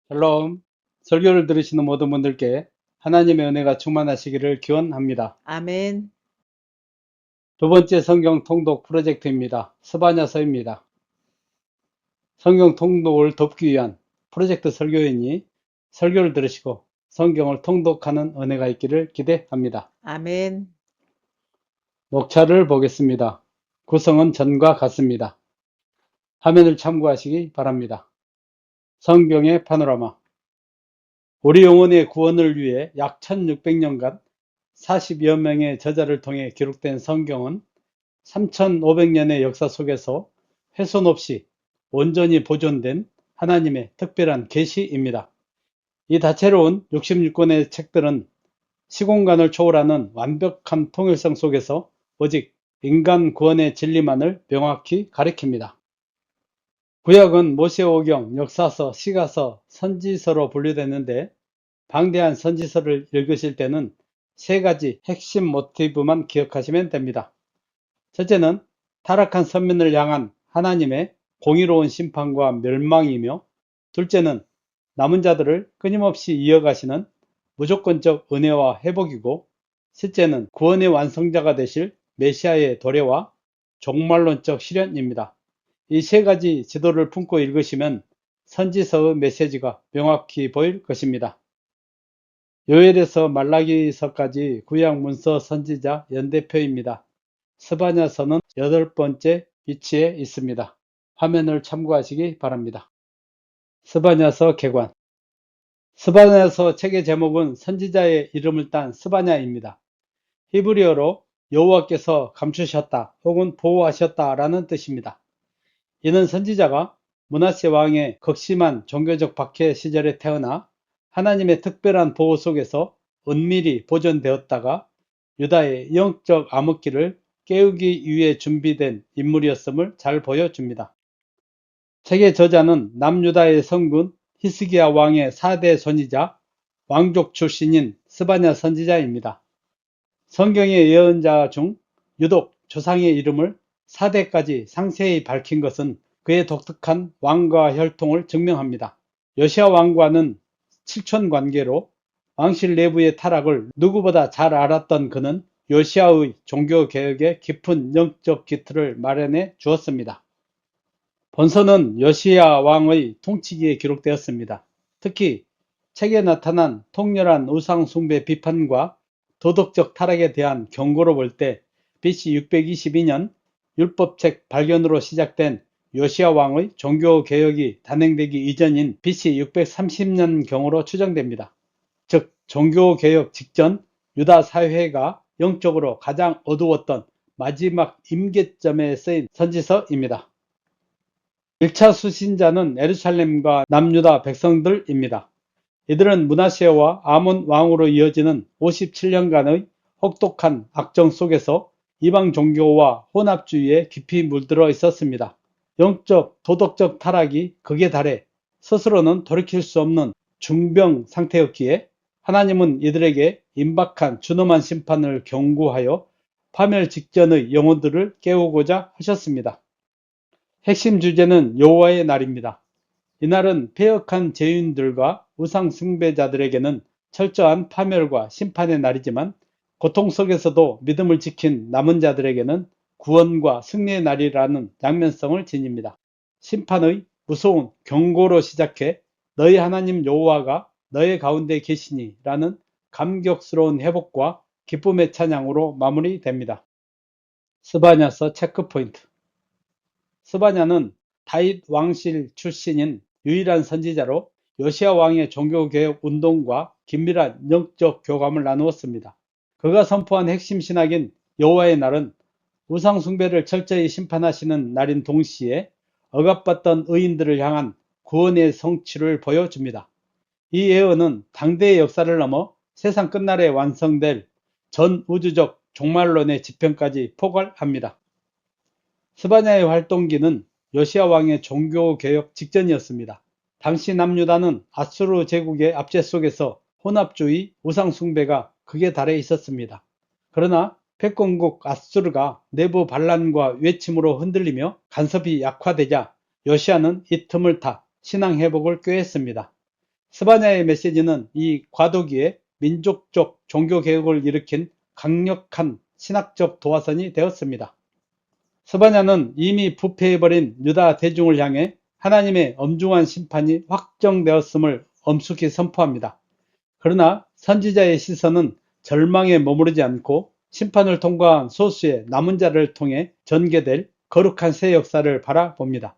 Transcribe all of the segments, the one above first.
샬롬. 설교를 들으시는 모든 분들께 하나님의 은혜가 충만하시기를 기원합니다. 아멘. 두 번째 성경 통독 프로젝트입니다. 스바냐서입니다. 성경 통독을 돕기 위한 프로젝트 설교이니 설교를 들으시고 성경을 통독하는 은혜가 있기를 기대합니다. 아멘. 목차를 보겠습니다. 구성은 전과 같습니다. 화면을 참고하시기 바랍니다. 성경의 파노라마. 우리 영혼의 구원을 위해 약 1600년간 40여 명의 저자를 통해 기록된 성경은 3500년의 역사 속에서 훼손 없이 온전히 보존된 하나님의 특별한 계시입니다. 이 다채로운 66권의 책들은 시공간을 초월하는 완벽한 통일성 속에서 오직 인간 구원의 진리만을 명확히 가리킵니다. 구약은 모세오경, 역사서, 시가서, 선지서로 분류됐는데 방대한 선지서를 읽으실 때는 세 가지 핵심 모티브만 기억하시면 됩니다. 첫째는 타락한 선민을 향한 하나님의 공의로운 심판과 멸망이며, 둘째는 남은 자들을 끊임없이 이어가시는 무조건적 은혜와 회복이고, 셋째는 구원의 완성자가 되실 메시아의 도래와 종말론적 실현입니다. 이 세 가지 지도를 품고 읽으시면 선지서의 메시지가 명확히 보일 것입니다. 요엘에서 말라기서까지 구약 문서 선지자 연대표입니다. 스바냐서는 8번째 위치에 있습니다. 화면을 참고하시기 바랍니다. 스바냐서 개관. 스바냐서 책의 제목은 선지자의 이름을 딴 스바냐입니다. 히브리어로 여호와께서 감추셨다 혹은 보호하셨다 라는 뜻입니다. 이는 선지자가 므낫세 왕의 극심한 종교적 박해 시절에 태어나 하나님의 특별한 보호 속에서 은밀히 보존되었다가 유다의 영적 암흑기를 깨우기 위해 준비된 인물이었음을 잘 보여줍니다. 책의 저자는 남유다의 성군 히스기야 왕의 4대 손이자 왕족 출신인 스바냐 선지자입니다. 성경의 예언자 중 유독 조상의 이름을 4대까지 상세히 밝힌 것은 그의 독특한 왕과 혈통을 증명합니다. 요시야 왕과는 칠촌 관계로 왕실 내부의 타락을 누구보다 잘 알았던 그는 요시야의 종교개혁에 깊은 영적 기틀을 마련해 주었습니다. 본서는 요시야 왕의 통치기에 기록되었습니다. 특히 책에 나타난 통렬한 우상숭배 비판과 도덕적 타락에 대한 경고로 볼 때 BC 622년 율법책 발견으로 시작된 요시야 왕의 종교개혁이 단행되기 이전인 BC 630년경으로 추정됩니다. 즉 종교개혁 직전 유다 사회가 영적으로 가장 어두웠던 마지막 임계점에 쓰인 선지서입니다. 1차 수신자는 예루살렘과 남유다 백성들입니다. 이들은 므낫세와 아몬 왕으로 이어지는 57년간의 혹독한 악정 속에서 이방 종교와 혼합주의에 깊이 물들어 있었습니다. 영적, 도덕적 타락이 극에 달해 스스로는 돌이킬 수 없는 중병 상태였기에 하나님은 이들에게 임박한 준엄한 심판을 경고하여 파멸 직전의 영혼들을 깨우고자 하셨습니다. 핵심 주제는 여호와의 날입니다. 이날은 패역한 죄인들과 우상 숭배자들에게는 철저한 파멸과 심판의 날이지만 고통 속에서도 믿음을 지킨 남은 자들에게는 구원과 승리의 날이라는 양면성을 지닙니다. 심판의 무서운 경고로 시작해 너희 하나님 여호와가 너희 가운데 계시니 라는 감격스러운 회복과 기쁨의 찬양으로 마무리됩니다. 스바냐서 체크포인트. 스바냐는 다윗 왕실 출신인 유일한 선지자로 요시야 왕의 종교개혁 운동과 긴밀한 영적 교감을 나누었습니다. 그가 선포한 핵심 신학인 여호와의 날은 우상 숭배를 철저히 심판하시는 날인 동시에 억압받던 의인들을 향한 구원의 성취를 보여줍니다. 이 예언은 당대의 역사를 넘어 세상 끝날에 완성될 전 우주적 종말론의 지평까지 포괄합니다. 스바냐의 활동기는 요시야 왕의 종교개혁 직전이었습니다. 당시 남유다는 아수르 제국의 압제 속에서 혼합주의, 우상숭배가 극에 달해 있었습니다. 그러나 패권국 아수르가 내부 반란과 외침으로 흔들리며 간섭이 약화되자 요시야는 이 틈을 타 신앙 회복을 꾀했습니다. 스바냐의 메시지는 이 과도기에 민족적 종교개혁을 일으킨 강력한 신학적 도화선이 되었습니다. 스바냐는 이미 부패해버린 유다 대중을 향해 하나님의 엄중한 심판이 확정되었음을 엄숙히 선포합니다. 그러나 선지자의 시선은 절망에 머무르지 않고 심판을 통과한 소수의 남은 자를 통해 전개될 거룩한 새 역사를 바라봅니다.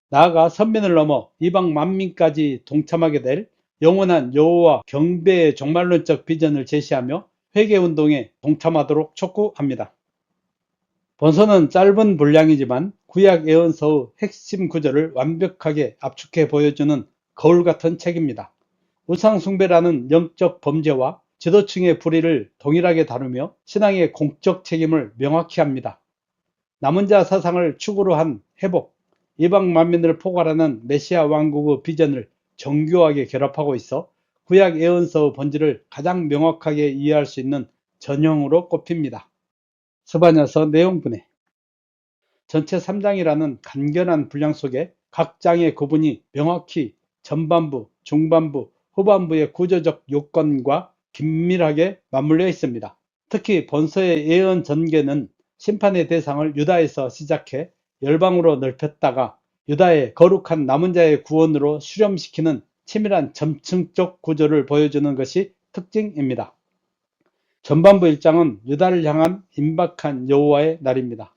나아가 선민을 넘어 이방 만민까지 동참하게 될 영원한 여호와 경배의 종말론적 비전을 제시하며 회개운동에 동참하도록 촉구합니다. 본서는 짧은 분량이지만 구약 예언서의 핵심 구절을 완벽하게 압축해 보여주는 거울 같은 책입니다. 우상숭배라는 영적 범죄와 지도층의 불의를 동일하게 다루며 신앙의 공적 책임을 명확히 합니다. 남은 자 사상을 축으로 한 회복, 이방 만민을 포괄하는 메시아 왕국의 비전을 정교하게 결합하고 있어 구약 예언서의 본질을 가장 명확하게 이해할 수 있는 전형으로 꼽힙니다. 스바냐서 내용분해 전체 3장이라는 간결한 분량 속에 각 장의 구분이 명확히 전반부, 중반부, 후반부의 구조적 요건과 긴밀하게 맞물려 있습니다. 특히 본서의 예언 전개는 심판의 대상을 유다에서 시작해 열방으로 넓혔다가 유다의 거룩한 남은 자의 구원으로 수렴시키는 치밀한 점층적 구조를 보여주는 것이 특징입니다. 전반부 1장은 유다를 향한 임박한 여호와의 날입니다.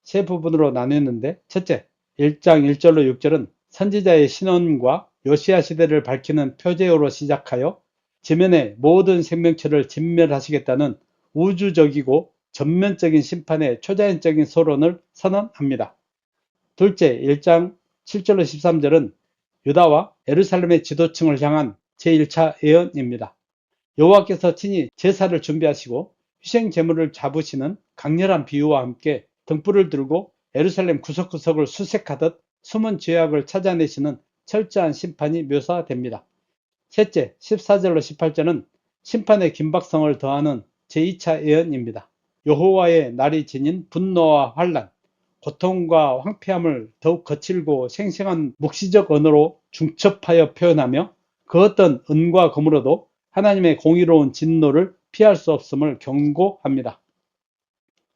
세 부분으로 나뉘었는데, 첫째, 1장 1절로 6절은 선지자의 신원과 요시야 시대를 밝히는 표제어로 시작하여 지면의 모든 생명체를 진멸하시겠다는 우주적이고 전면적인 심판의 초자연적인 서론을 선언합니다. 둘째, 1장 7절로 13절은 유다와 예루살렘의 지도층을 향한 제1차 예언입니다. 여호와께서 친히 제사를 준비하시고 희생 제물을 잡으시는 강렬한 비유와 함께 등불을 들고 예루살렘 구석구석을 수색하듯 숨은 죄악을 찾아내시는 철저한 심판이 묘사됩니다. 셋째, 14절로 18절은 심판의 긴박성을 더하는 제2차 예언입니다. 여호와의 날이 지닌 분노와 환난, 고통과 황폐함을 더욱 거칠고 생생한 묵시적 언어로 중첩하여 표현하며 그 어떤 은과 금으로도 하나님의 공의로운 진노를 피할 수 없음을 경고합니다.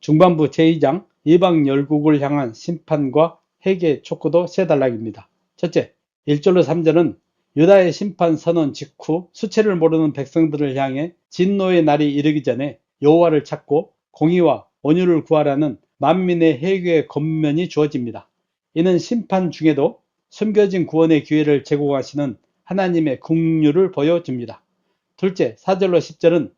중반부 제2장 이방 열국을 향한 심판과 회개 촉구도 세 단락입니다. 첫째, 1절로 3절은 유다의 심판 선언 직후 수치를 모르는 백성들을 향해 진노의 날이 이르기 전에 여호와를 찾고 공의와 온유를 구하라는 만민의 회개의 권면이 주어집니다. 이는 심판 중에도 숨겨진 구원의 기회를 제공하시는 하나님의 긍휼을 보여줍니다. 둘째, 4절로 10절은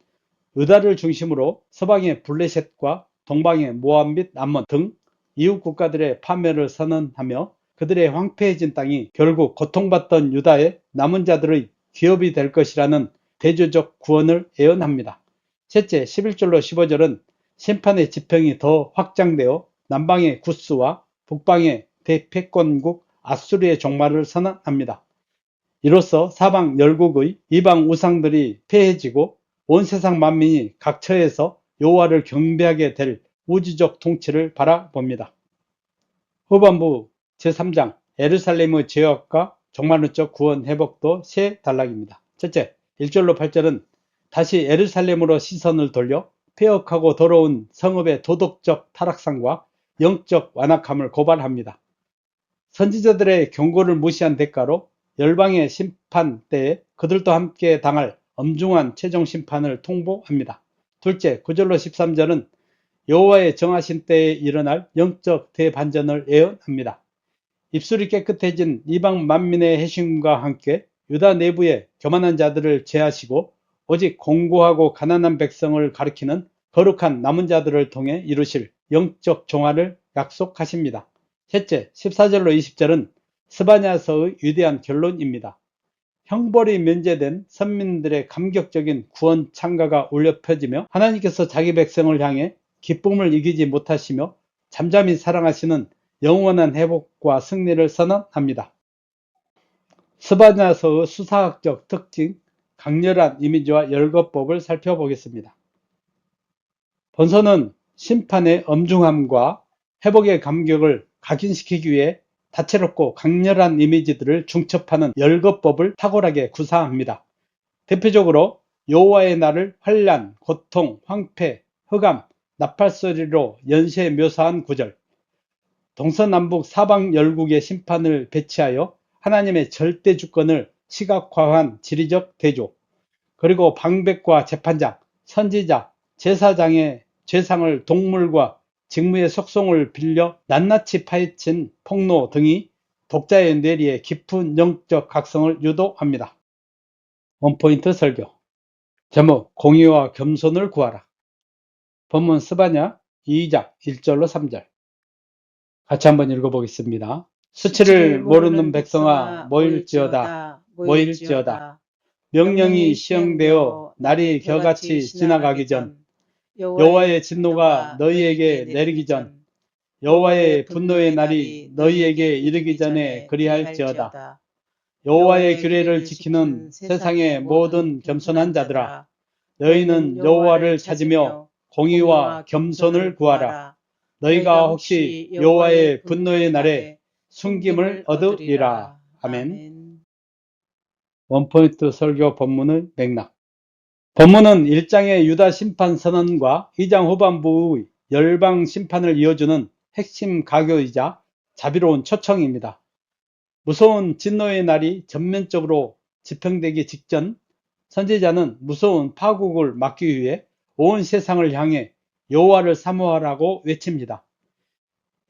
유다를 중심으로 서방의 블레셋과 동방의 모압 및 암몬 등 이웃 국가들의 파멸을 선언하며 그들의 황폐해진 땅이 결국 고통받던 유다의 남은 자들의 기업이 될 것이라는 대조적 구원을 예언합니다. 셋째, 11절로 15절은 심판의 지평이 더 확장되어 남방의 구스와 북방의 대패권국 아수르의 종말을 선언합니다. 이로써 사방 열국의 이방 우상들이 폐해지고 온 세상 만민이 각처에서 여호와를 경배하게 될 우주적 통치를 바라봅니다. 후반부 제3장 예루살렘의 죄악과 종말론적 구원 회복도 세 단락입니다. 첫째, 1절로 8절은 다시 예루살렘으로 시선을 돌려 폐역하고 더러운 성읍의 도덕적 타락상과 영적 완악함을 고발합니다. 선지자들의 경고를 무시한 대가로 열방의 심판 때에 그들도 함께 당할 엄중한 최종 심판을 통보합니다. 둘째, 9절로 13절은 여호와의 정하신 때에 일어날 영적 대반전을 예언합니다. 입술이 깨끗해진 이방 만민의 회심과 함께 유다 내부의 교만한 자들을 제하시고 오직 공고하고 가난한 백성을 가리키는 거룩한 남은 자들을 통해 이루실 영적 종화를 약속하십니다. 셋째, 14절로 20절은 스바냐서의 위대한 결론입니다. 형벌이 면제된 선민들의 감격적인 구원 창가가 울려 펴지며 하나님께서 자기 백성을 향해 기쁨을 이기지 못하시며 잠잠히 사랑하시는 영원한 회복과 승리를 선언합니다. 스바냐서의 수사학적 특징, 강렬한 이미지와 열거법을 살펴보겠습니다. 본서는 심판의 엄중함과 회복의 감격을 각인시키기 위해 다채롭고 강렬한 이미지들을 중첩하는 열거법을 탁월하게 구사합니다. 대표적으로 여호와의 날을 환난, 고통, 황폐, 흑암, 나팔소리로 연쇄 묘사한 구절, 동서남북 사방 열국의 심판을 배치하여 하나님의 절대 주권을 시각화한 지리적 대조, 그리고 방백과 재판장, 선지자, 제사장의 죄상을 동물과 직무의 속성을 빌려 낱낱이 파헤친 폭로 등이 독자의 뇌리에 깊은 영적 각성을 유도합니다. 원포인트 설교. 제목, 공의와 겸손을 구하라. 본문 스바냐 2장 1절로 3절. 같이 한번 읽어보겠습니다. 수치를 모르는 백성아 모일지어다. 모일지어다. 명령이 시행되어 날이 겨같이 지나가기 전, 여호와의 진노가 너희에게 내리기 전, 여호와의 분노의 날이 너희에게 이르기 전에 그리할지어다. 여호와의 규례를 지키는 세상의 모든 겸손한 자들아, 너희는 여호와를 찾으며 공의와 겸손을 구하라. 너희가 혹시 여호와의 분노의 날에 숨김을 얻으리라. 아멘. 원포인트 설교 본문의 맥락. 본문은 1장의 유다 심판 선언과 2장 후반부의 열방 심판을 이어주는 핵심 가교이자 자비로운 초청입니다. 무서운 진노의 날이 전면적으로 지평되기 직전, 선지자는 무서운 파국을 막기 위해 온 세상을 향해 여호와를 사모하라고 외칩니다.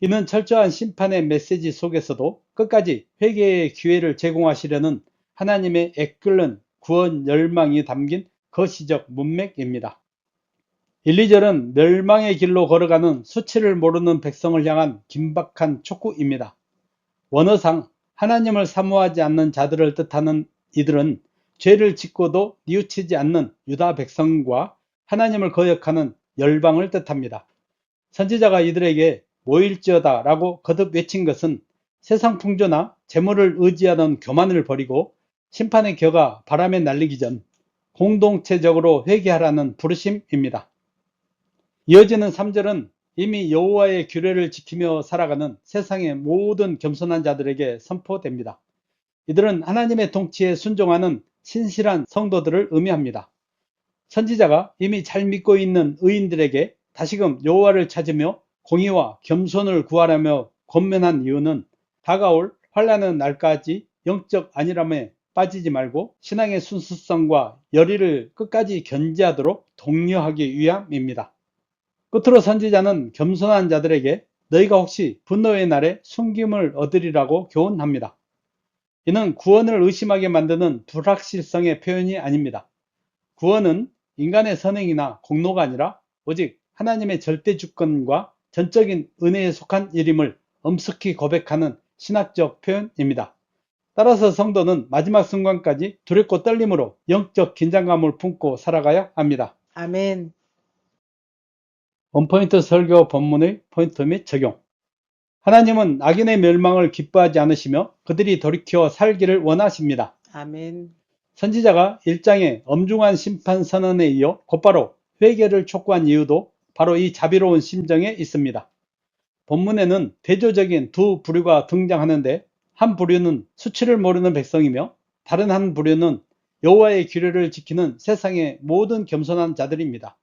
이는 철저한 심판의 메시지 속에서도 끝까지 회개의 기회를 제공하시려는 하나님의 애끓는 구원 열망이 담긴 거시적 문맥입니다. 1, 2절은 멸망의 길로 걸어가는 수치를 모르는 백성을 향한 긴박한 촉구입니다. 원어상 하나님을 사모하지 않는 자들을 뜻하는 이들은 죄를 짓고도 뉘우치지 않는 유다 백성과 하나님을 거역하는 열방을 뜻합니다. 선지자가 이들에게 모일지어다 라고 거듭 외친 것은 세상 풍조나 재물을 의지하던 교만을 버리고 심판의 겨가 바람에 날리기 전 공동체적으로 회개하라는 부르심입니다. 이어지는 3절은 이미 여호와의 규례를 지키며 살아가는 세상의 모든 겸손한 자들에게 선포됩니다. 이들은 하나님의 통치에 순종하는 신실한 성도들을 의미합니다. 선지자가 이미 잘 믿고 있는 의인들에게 다시금 여호와를 찾으며 공의와 겸손을 구하라며 권면한 이유는 다가올 환난의 날까지 영적 안일함에 빠지지 말고 신앙의 순수성과 열의를 끝까지 견지하도록 독려하기 위함입니다. 끝으로 선지자는 겸손한 자들에게 너희가 혹시 분노의 날에 숨김을 얻으리라고 교훈합니다. 이는 구원을 의심하게 만드는 불확실성의 표현이 아닙니다. 구원은 인간의 선행이나 공로가 아니라 오직 하나님의 절대 주권과 전적인 은혜에 속한 일임을 엄숙히 고백하는 신학적 표현입니다. 따라서 성도는 마지막 순간까지 두렵고 떨림으로 영적 긴장감을 품고 살아가야 합니다. 아멘. 원포인트 설교 본문의 포인트 및 적용. 하나님은 악인의 멸망을 기뻐하지 않으시며 그들이 돌이켜 살기를 원하십니다. 아멘. 선지자가 1장의 엄중한 심판 선언에 이어 곧바로 회개를 촉구한 이유도 바로 이 자비로운 심정에 있습니다. 본문에는 대조적인 두 부류가 등장하는데 한 부류는 수치를 모르는 백성이며 다른 한 부류는 여호와의 규례를 지키는 세상의 모든 겸손한 자들입니다.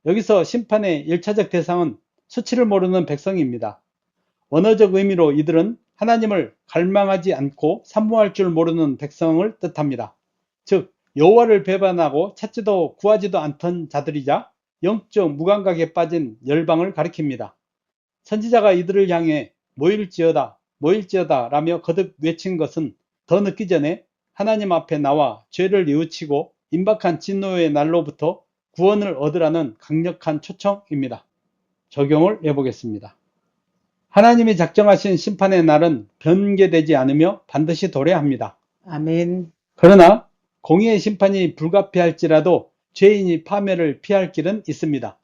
여기서 심판의 1차적 대상은 수치를 모르는 백성입니다. 원어적 의미로 이들은 하나님을 갈망하지 않고 사모할 줄 모르는 백성을 뜻합니다. 즉 여호와를 배반하고 찾지도 구하지도 않던 자들이자 영적 무감각에 빠진 열방을 가리킵니다. 선지자가 이들을 향해 모일지어다 모일지어다 라며 거듭 외친 것은 더 늦기 전에 하나님 앞에 나와 죄를 뉘우치고 임박한 진노의 날로부터 구원을 얻으라는 강력한 초청입니다. 적용을 해보겠습니다. 하나님이 작정하신 심판의 날은 변개되지 않으며 반드시 도래합니다. 아멘. 그러나 공의의 심판이 불가피할지라도 죄인이 파멸을 피할 길은 있습니다.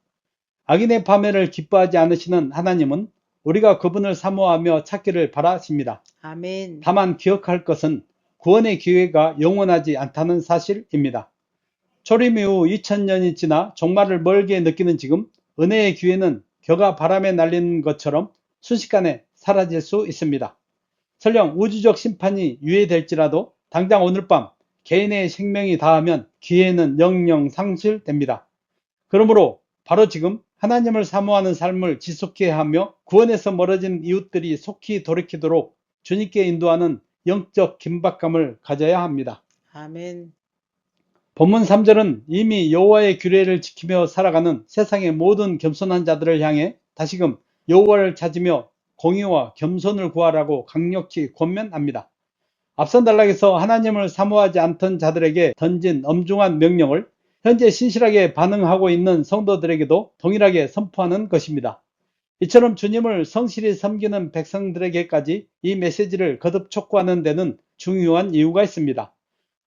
악인의 파멸을 기뻐하지 않으시는 하나님은 우리가 그분을 사모하며 찾기를 바라십니다. 아멘. 다만 기억할 것은 구원의 기회가 영원하지 않다는 사실입니다. 초림 이후 2000년이 지나 종말을 멀게 느끼는 지금 은혜의 기회는 겨가 바람에 날리는 것처럼 순식간에 사라질 수 있습니다. 설령 우주적 심판이 유예될지라도 당장 오늘 밤 개인의 생명이 다하면 기회는 영영 상실됩니다. 그러므로 바로 지금 하나님을 사모하는 삶을 지속해야 하며 구원에서 멀어진 이웃들이 속히 돌이키도록 주님께 인도하는 영적 긴박감을 가져야 합니다. 아멘. 본문 3절은 이미 여호와의 규례를 지키며 살아가는 세상의 모든 겸손한 자들을 향해 다시금 여호와를 찾으며 공의와 겸손을 구하라고 강력히 권면합니다. 앞선 단락에서 하나님을 사모하지 않던 자들에게 던진 엄중한 명령을 현재 신실하게 반응하고 있는 성도들에게도 동일하게 선포하는 것입니다. 이처럼 주님을 성실히 섬기는 백성들에게까지 이 메시지를 거듭 촉구하는 데는 중요한 이유가 있습니다.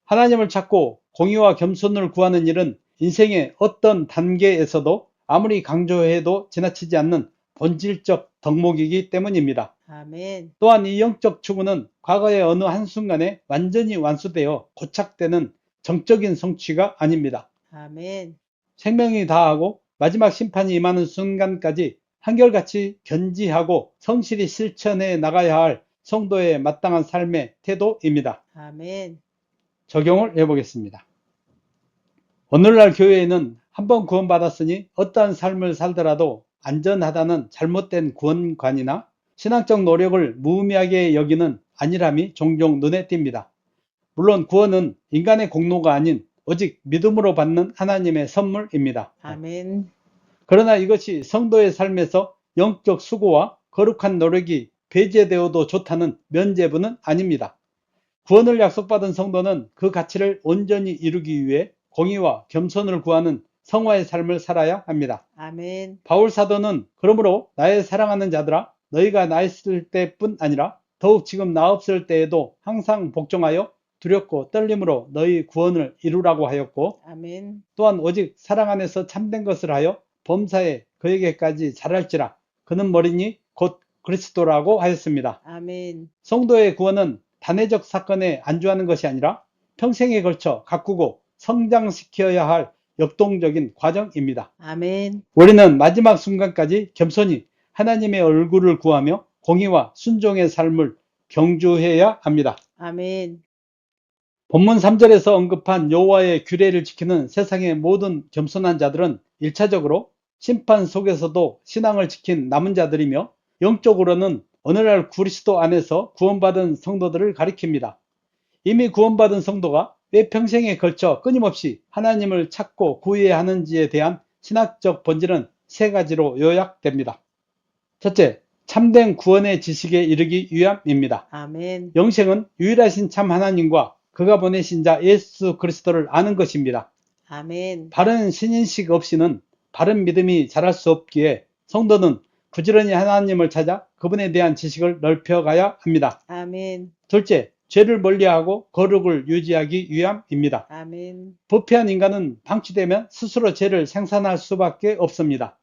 하나님을 찾고 공의와 겸손을 구하는 일은 인생의 어떤 단계에서도 아무리 강조해도 지나치지 않는 본질적 덕목이기 때문입니다. 아멘. 또한 이 영적 추구는 과거의 어느 한순간에 완전히 완수되어 고착되는 정적인 성취가 아닙니다. 아멘. 생명이 다하고 마지막 심판이 임하는 순간까지 한결같이 견지하고 성실히 실천해 나가야 할 성도의 마땅한 삶의 태도입니다. 아멘. 적용을 해보겠습니다. 오늘날 교회에는 한번 구원받았으니 어떠한 삶을 살더라도 안전하다는 잘못된 구원관이나 신앙적 노력을 무의미하게 여기는 안일함이 종종 눈에 띕니다. 물론 구원은 인간의 공로가 아닌 오직 믿음으로 받는 하나님의 선물입니다. 아멘. 그러나 이것이 성도의 삶에서 영적 수고와 거룩한 노력이 배제되어도 좋다는 면죄부는 아닙니다. 구원을 약속받은 성도는 그 가치를 온전히 이루기 위해 공의와 겸손을 구하는 성화의 삶을 살아야 합니다. 아멘. 바울 사도는 그러므로 나의 사랑하는 자들아 너희가 나 있을 때뿐 아니라 더욱 지금 나 없을 때에도 항상 복종하여 두렵고 떨림으로 너희 구원을 이루라고 하였고 아멘. 또한 오직 사랑 안에서 참된 것을 하여 범사에 그에게까지 잘할지라 그는 머리니 곧 그리스도라고 하였습니다. 아멘. 성도의 구원은 단회적 사건에 안주하는 것이 아니라 평생에 걸쳐 가꾸고 성장시켜야 할 역동적인 과정입니다. 아멘. 우리는 마지막 순간까지 겸손히 하나님의 얼굴을 구하며 공의와 순종의 삶을 경주해야 합니다. 아멘. 본문 3절에서 언급한 여호와의 규례를 지키는 세상의 모든 겸손한 자들은 1차적으로 심판 속에서도 신앙을 지킨 남은 자들이며 영적으로는 오늘날 그리스도 안에서 구원받은 성도들을 가리킵니다. 이미 구원받은 성도가 왜 평생에 걸쳐 끊임없이 하나님을 찾고 구해야 하는지에 대한 신학적 본질은 세 가지로 요약됩니다. 첫째, 참된 구원의 지식에 이르기 위함입니다. 아멘. 영생은 유일하신 참 하나님과 그가 보내신 자 예수 그리스도를 아는 것입니다. 아멘. 바른 신인식 없이는 바른 믿음이 자랄 수 없기에 성도는 부지런히 하나님을 찾아 그분에 대한 지식을 넓혀가야 합니다. 아멘. 둘째, 죄를 멀리하고 거룩을 유지하기 위함입니다. 아멘. 부패한 인간은 방치되면 스스로 죄를 생산할 수밖에 없습니다.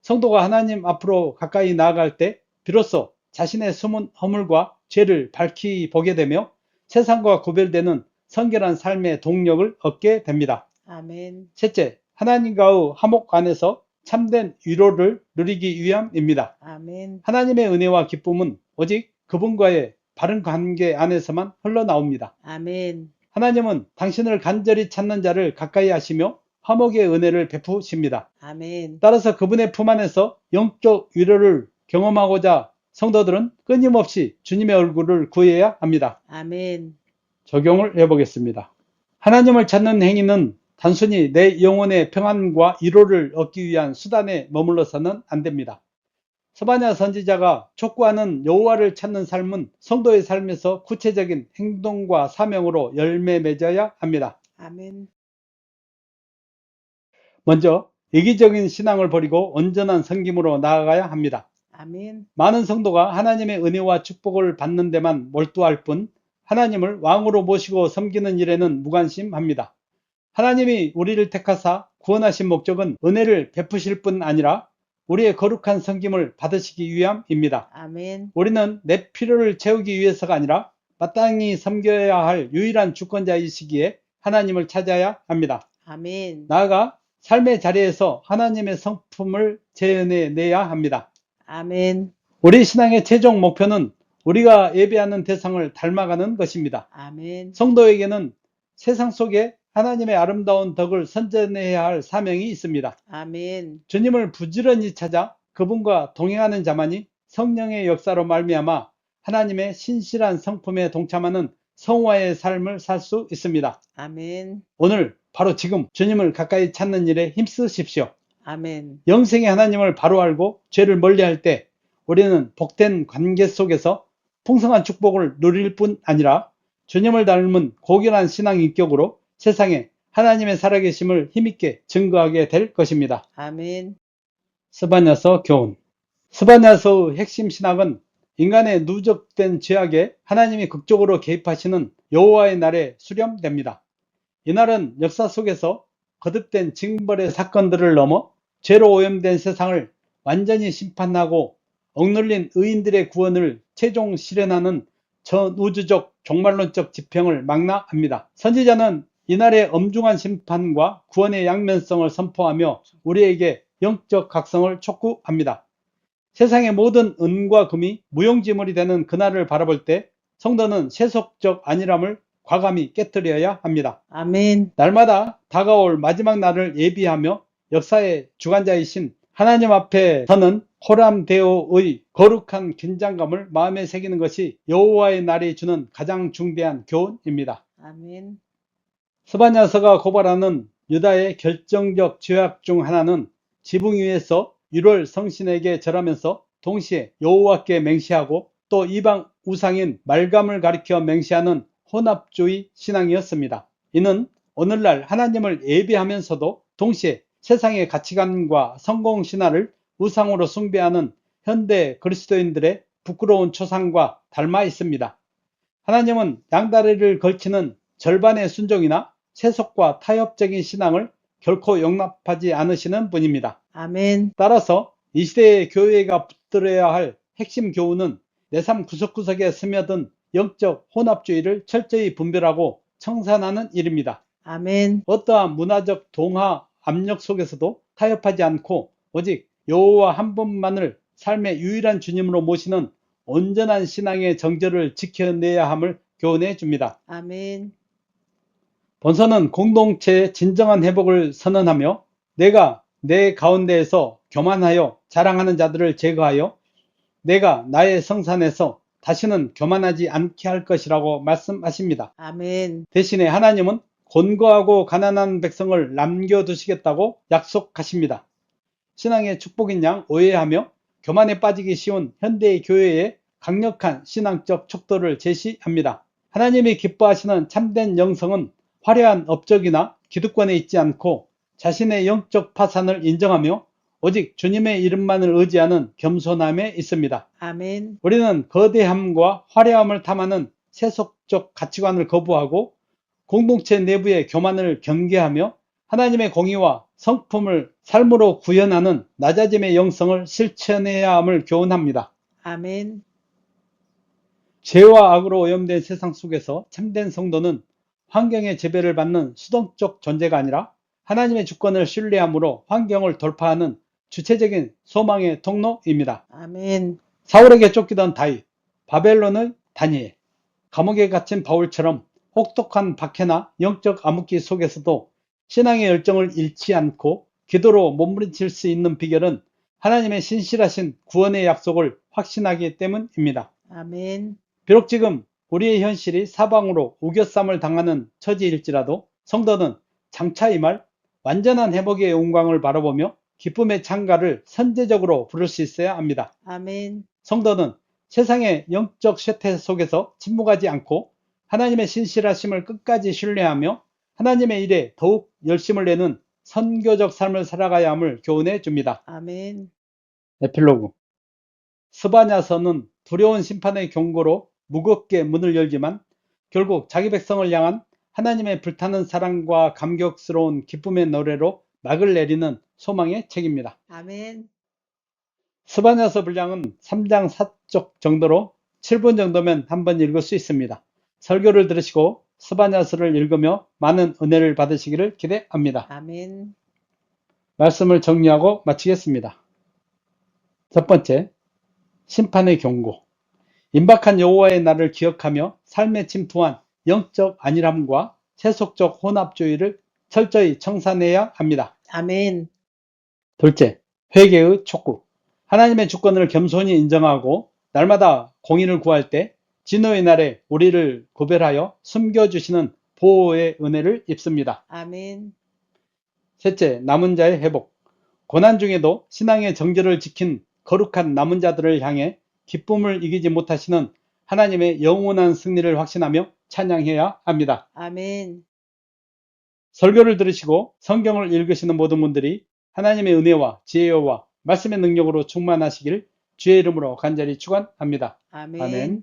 성도가 하나님 앞으로 가까이 나아갈 때 비로소 자신의 숨은 허물과 죄를 밝히 보게 되며 세상과 구별되는 성결한 삶의 동력을 얻게 됩니다. 아멘. 셋째, 하나님과의 화목 안에서 참된 위로를 누리기 위함입니다. 아멘. 하나님의 은혜와 기쁨은 오직 그분과의 바른 관계 안에서만 흘러나옵니다. 아멘. 하나님은 당신을 간절히 찾는 자를 가까이 하시며 화목의 은혜를 베푸십니다. 아멘. 따라서 그분의 품 안에서 영적 위로를 경험하고자 성도들은 끊임없이 주님의 얼굴을 구해야 합니다. 아멘. 적용을 해보겠습니다. 하나님을 찾는 행위는 단순히 내 영혼의 평안과 위로를 얻기 위한 수단에 머물러서는 안 됩니다. 스바냐 선지자가 촉구하는 여호와를 찾는 삶은 성도의 삶에서 구체적인 행동과 사명으로 열매 맺어야 합니다. 아멘. 먼저 이기적인 신앙을 버리고 온전한 섬김으로 나아가야 합니다. 아멘. 많은 성도가 하나님의 은혜와 축복을 받는 데만 몰두할 뿐 하나님을 왕으로 모시고 섬기는 일에는 무관심합니다. 하나님이 우리를 택하사 구원하신 목적은 은혜를 베푸실 뿐 아니라 우리의 거룩한 섬김을 받으시기 위함입니다. 아멘. 우리는 내 필요를 채우기 위해서가 아니라 마땅히 섬겨야 할 유일한 주권자이시기에 하나님을 찾아야 합니다. 아멘. 나아가 삶의 자리에서 하나님의 성품을 재현해내야 합니다. 아멘. 우리 신앙의 최종 목표는 우리가 예배하는 대상을 닮아가는 것입니다. 아멘. 성도에게는 세상 속에 하나님의 아름다운 덕을 선전해야 할 사명이 있습니다. 아멘. 주님을 부지런히 찾아 그분과 동행하는 자만이 성령의 역사로 말미암아 하나님의 신실한 성품에 동참하는 성화의 삶을 살 수 있습니다. 아멘. 오늘 바로 지금 주님을 가까이 찾는 일에 힘쓰십시오. 아멘. 영생의 하나님을 바로 알고 죄를 멀리할 때 우리는 복된 관계 속에서 풍성한 축복을 누릴 뿐 아니라 주님을 닮은 고결한 신앙 인격으로 세상에 하나님의 살아계심을 힘있게 증거하게 될 것입니다. 아멘. 스바냐서 교훈. 스바냐서의 핵심 신학은 인간의 누적된 죄악에 하나님이 극적으로 개입하시는 여호와의 날에 수렴됩니다. 이날은 역사 속에서 거듭된 징벌의 사건들을 넘어 죄로 오염된 세상을 완전히 심판하고 억눌린 의인들의 구원을 최종 실현하는 전우주적 종말론적 지평을 망라합니다. 선지자는 이날의 엄중한 심판과 구원의 양면성을 선포하며 우리에게 영적 각성을 촉구합니다. 세상의 모든 은과 금이 무용지물이 되는 그날을 바라볼 때 성도는 세속적 안일함을 과감히 깨뜨려야 합니다. 아멘. 날마다 다가올 마지막 날을 예비하며 역사의 주관자이신 하나님 앞에 서는 호람데오의 거룩한 긴장감을 마음에 새기는 것이 여호와의 날이 주는 가장 중대한 교훈입니다. 아멘. 스바냐서가 고발하는 유다의 결정적 죄악 중 하나는 지붕 위에서 율월 성신에게 절하면서 동시에 여호와께 맹세하고 또 이방 우상인 말감을 가리켜 맹세하는 혼합주의 신앙이었습니다. 이는 오늘날 하나님을 예배하면서도 동시에 세상의 가치관과 성공 신화를 우상으로 숭배하는 현대 그리스도인들의 부끄러운 초상과 닮아 있습니다. 하나님은 양다리를 걸치는 절반의 순종이나 세속과 타협적인 신앙을 결코 용납하지 않으시는 분입니다. 아멘. 따라서 이 시대의 교회가 붙들어야 할 핵심 교훈은 내 삶 구석구석에 스며든 영적 혼합주의를 철저히 분별하고 청산하는 일입니다. 아멘. 어떠한 문화적 동화 압력 속에서도 타협하지 않고 오직 여호와 한 분만을 삶의 유일한 주님으로 모시는 온전한 신앙의 정절을 지켜내야 함을 교훈해 줍니다. 아멘. 본서는 공동체의 진정한 회복을 선언하며 내가 내 가운데에서 교만하여 자랑하는 자들을 제거하여 내가 나의 성산에서 다시는 교만하지 않게 할 것이라고 말씀하십니다. 아멘. 대신에 하나님은 곤고하고 가난한 백성을 남겨두시겠다고 약속하십니다. 신앙의 축복인 양 오해하며 교만에 빠지기 쉬운 현대의 교회에 강력한 신앙적 척도를 제시합니다. 하나님이 기뻐하시는 참된 영성은 화려한 업적이나 기득권에 있지 않고 자신의 영적 파산을 인정하며 오직 주님의 이름만을 의지하는 겸손함에 있습니다. 아멘. 우리는 거대함과 화려함을 탐하는 세속적 가치관을 거부하고 공동체 내부의 교만을 경계하며 하나님의 공의와 성품을 삶으로 구현하는 낮아짐의 영성을 실천해야 함을 교훈합니다. 아멘. 죄와 악으로 오염된 세상 속에서 참된 성도는 환경의 지배를 받는 수동적 존재가 아니라 하나님의 주권을 신뢰함으로 환경을 돌파하는 주체적인 소망의 통로입니다. 아멘. 사울에게 쫓기던 다윗, 바벨론의 다니엘, 감옥에 갇힌 바울처럼 혹독한 박해나 영적 암흑기 속에서도 신앙의 열정을 잃지 않고 기도로 몸부림칠 수 있는 비결은 하나님의 신실하신 구원의 약속을 확신하기 때문입니다. 아멘. 비록 지금 우리의 현실이 사방으로 우겨쌈을 당하는 처지일지라도 성도는 장차 임할 완전한 회복의 영광을 바라보며 기쁨의 창가를 선제적으로 부를 수 있어야 합니다. 아멘. 성도는 세상의 영적 쇠퇴 속에서 침묵하지 않고 하나님의 신실하심을 끝까지 신뢰하며 하나님의 일에 더욱 열심을 내는 선교적 삶을 살아가야 함을 교훈해 줍니다. 아멘. 에필로그. 스바냐서는 두려운 심판의 경고로 무겁게 문을 열지만 결국 자기 백성을 향한 하나님의 불타는 사랑과 감격스러운 기쁨의 노래로 막을 내리는 소망의 책입니다. 아멘. 스바냐서 분량은 3장 4쪽 정도로 7분 정도면 한번 읽을 수 있습니다. 설교를 들으시고 스바냐서를 읽으며 많은 은혜를 받으시기를 기대합니다. 아멘. 말씀을 정리하고 마치겠습니다. 첫 번째, 심판의 경고. 임박한 여호와의 날을 기억하며 삶에 침투한 영적 안일함과 세속적 혼합주의를 철저히 청산해야 합니다. 아멘. 둘째, 회개의 촉구. 하나님의 주권을 겸손히 인정하고 날마다 공의를 구할 때 진노의 날에 우리를 구별하여 숨겨주시는 보호의 은혜를 입습니다. 아멘. 셋째, 남은 자의 회복. 고난 중에도 신앙의 정절을 지킨 거룩한 남은 자들을 향해 기쁨을 이기지 못하시는 하나님의 영원한 승리를 확신하며 찬양해야 합니다. 아멘. 설교를 들으시고 성경을 읽으시는 모든 분들이 하나님의 은혜와 지혜와 말씀의 능력으로 충만하시길 주의 이름으로 간절히 축원합니다. 아멘. 아멘.